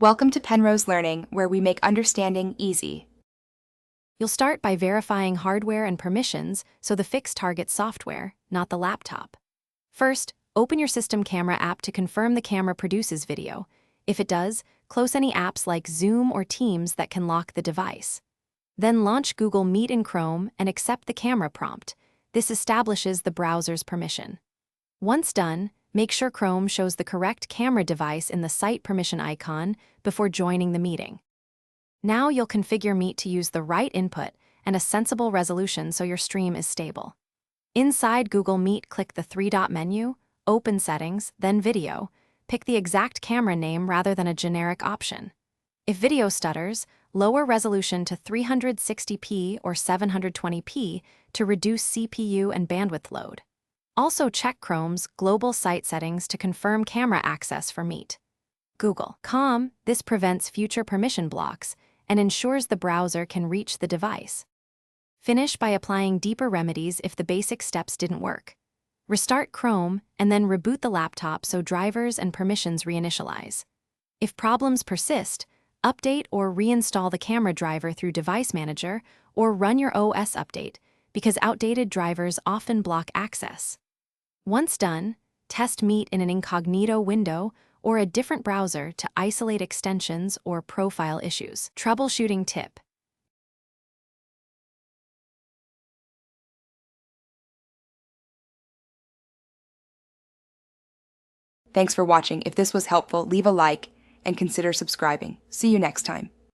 Welcome to Penrose Learning, where we make understanding easy. You'll start by verifying hardware and permissions so the fix targets software, not the laptop. First, open your system camera app to confirm the camera produces video. If it does, close any apps like Zoom or Teams that can lock the device. Then launch Google Meet in Chrome and accept the camera prompt. This establishes the browser's permission. Once done, make sure Chrome shows the correct camera device in the site permission icon before joining the meeting. Now you'll configure Meet to use the right input and a sensible resolution so your stream is stable. Inside Google Meet, click the three-dot menu, open Settings, then Video. Pick the exact camera name rather than a generic option. If video stutters, lower resolution to 360p or 720p to reduce CPU and bandwidth load. Also check Chrome's global site settings to confirm camera access for Meet. Google.com, this prevents future permission blocks and ensures the browser can reach the device. Finish by applying deeper remedies if the basic steps didn't work. Restart Chrome and then reboot the laptop so drivers and permissions reinitialize. If problems persist, update or reinstall the camera driver through Device Manager or run your OS update because outdated drivers often block access. Once done, test Meet in an incognito window or a different browser to isolate extensions or profile issues. Troubleshooting tip. Thanks for watching. If this was helpful, leave a like and consider subscribing. See you next time.